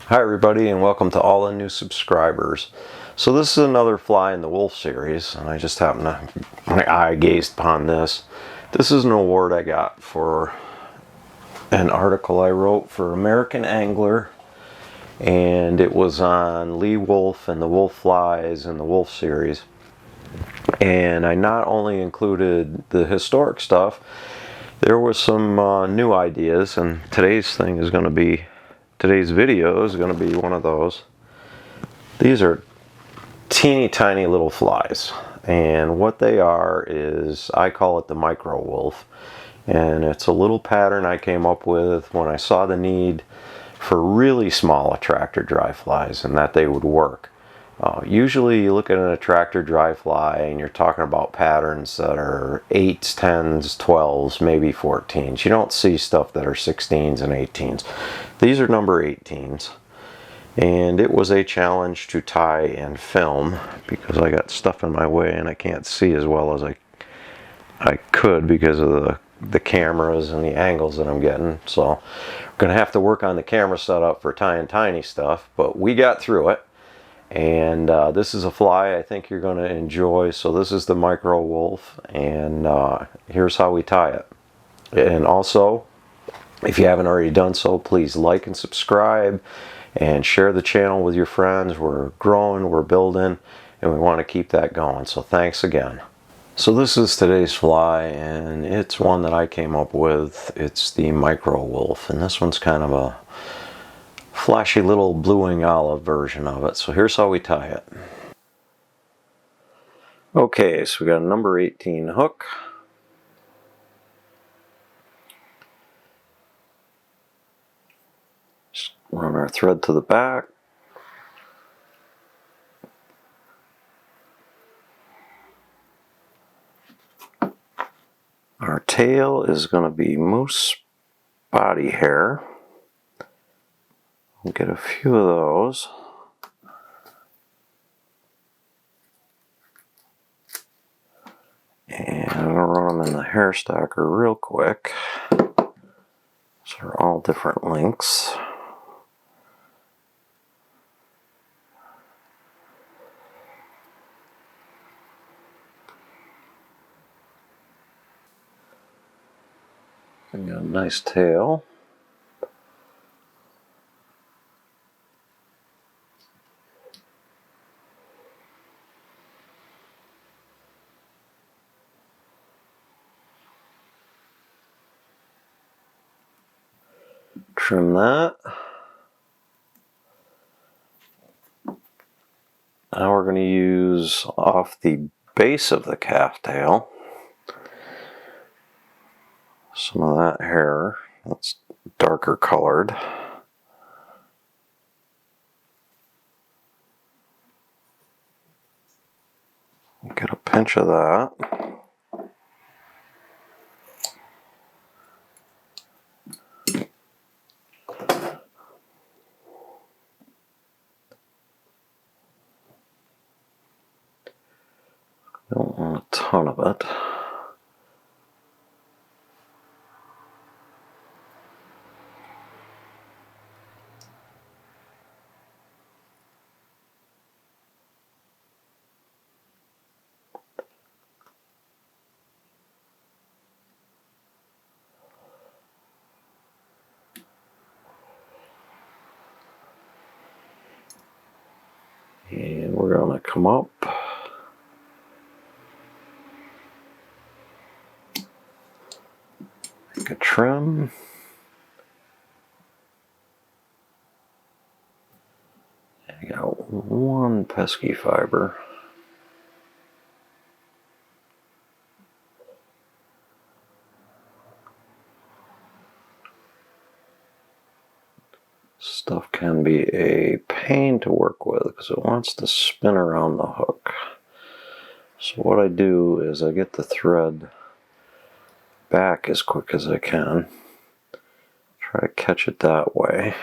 Hi everybody, and welcome to all the new subscribers. So this is another fly in the Wulff series, and I just happened to, my eye gazed upon this. This is an award I got for an article I wrote for American Angler, and it was on Lee Wulff and the Wulff flies in the Wulff series. And I not only included the historic stuff, there was some new ideas, and today's video is going to be one of those. These are teeny tiny little flies, and what they are is, I call it the Micro Wulff, and it's a little pattern I came up with when I saw the need for really small attractor dry flies and that they would work. Usually you look at an attractor dry fly and you're talking about patterns that are 8s, 10s, 12s, maybe 14s. You don't see stuff that are 16s and 18s. These are number 18s. And it was a challenge to tie and film because I got stuff in my way and I can't see as well as I could because of the cameras and the angles that I'm getting. So I'm going to have to work on the camera setup for tying tiny stuff, but we got through it. And this is a fly I think you're going to enjoy. So this is the Micro Wulff, and here's how we tie it. And also, if you haven't already done so, please like and subscribe and share the channel with your friends. We're growing, we're building, and we want to keep that going. So thanks again. So this is today's fly, and it's one that I came up with. It's the Micro Wulff, and this one's kind of a flashy little blue-wing olive version of it. So here's how we tie it. Okay, so we got a number 18 hook. Just run our thread to the back. Our tail is going to be moose body hair. We'll get a few of those. And I'm going to run them in the hair stacker real quick. So they're all different lengths. And got a nice tail. Trim that. Now we're going to use off the base of the calf tail some of that hair that's darker colored. Get a pinch of that. Don't want a ton of it. And we're going to come up. Make a trim. I got one pesky fiber. Stuff can be a pain to work with because it wants to spin around the hook. So what I do is I get the thread back as quick as I can. Try to catch it that way.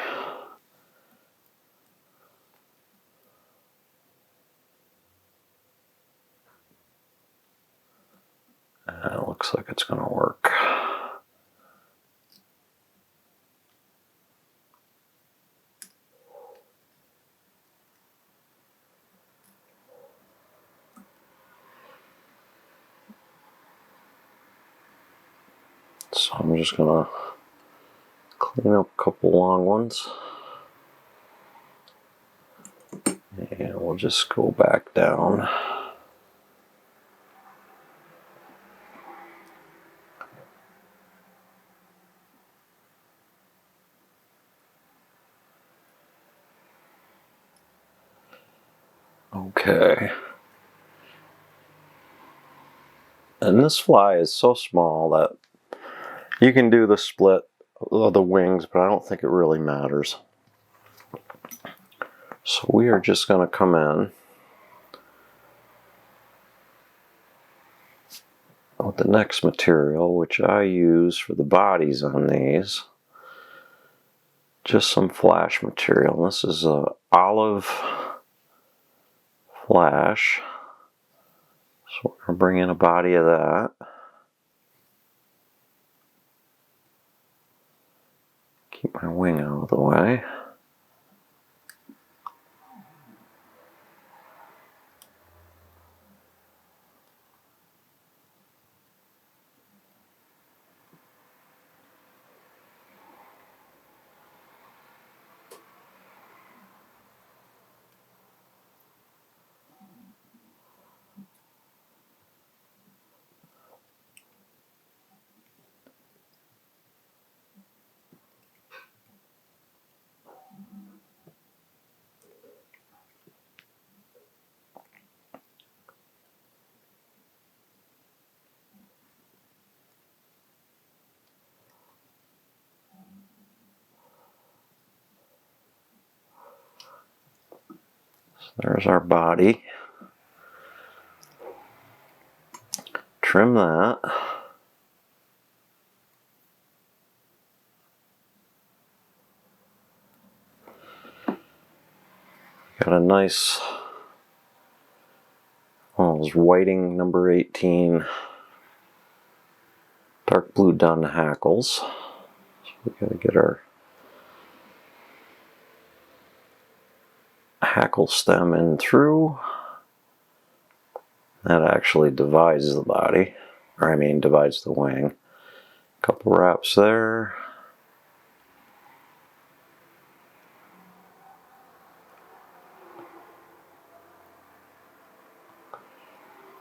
And it looks like it's going to work. So I'm just gonna clean up a couple long ones. And we'll just go back down. Okay. And this fly is so small that you can do the split of the wings, but I don't think it really matters. So we are just going to come in with the next material, which I use for the bodies on these. Just some flash material. This is a olive flash. So we're going to bring in a body of that. Keep my wing out of the way. There's our body. Trim that. Got a nice one of those whiting number 18 dark blue dun hackles. So we gotta get our hackle stem in through. That actually divides the body, or I mean divides the wing. Couple wraps there.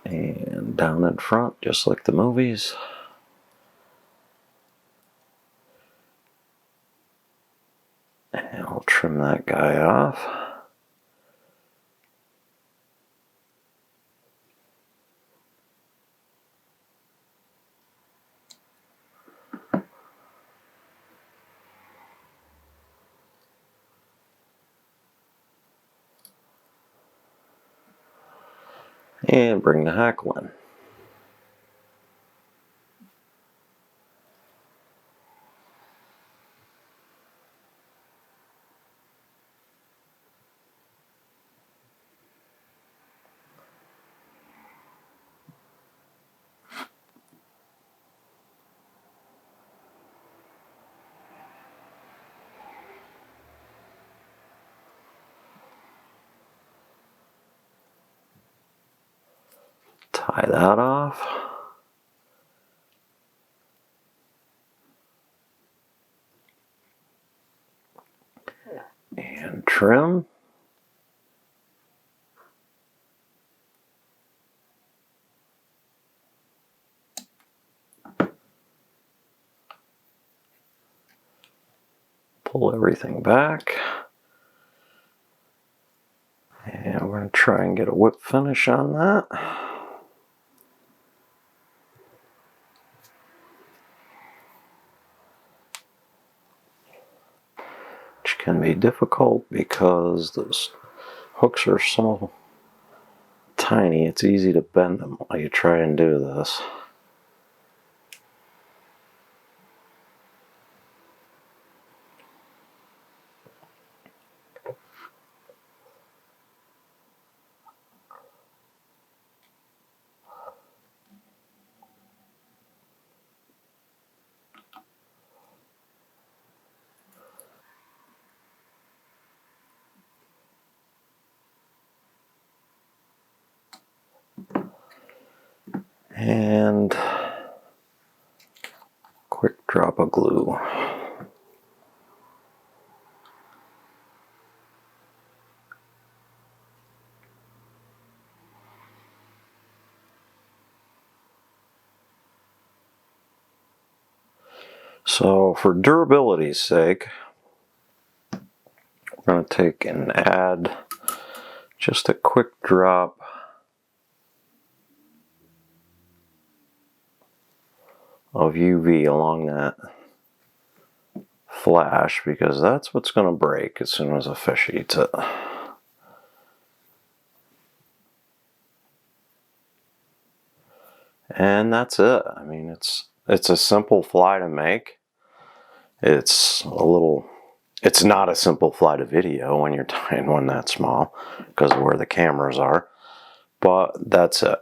And down in front, just like the movies. And I'll trim that guy off. And bring the hackle in. Tie that off. And trim. Pull everything back. And we're going to try and get a whip finish on that. Which can be difficult because those hooks are so tiny, it's easy to bend them while you try and do this. And quick drop of glue. So for durability's sake, we're going to take and add just a quick drop of UV along that flash, because that's what's going to break as soon as a fish eats it. And that's it. I mean, it's a simple fly to make. It's not a simple fly to video when you're tying one that small because of where the cameras are, but that's it.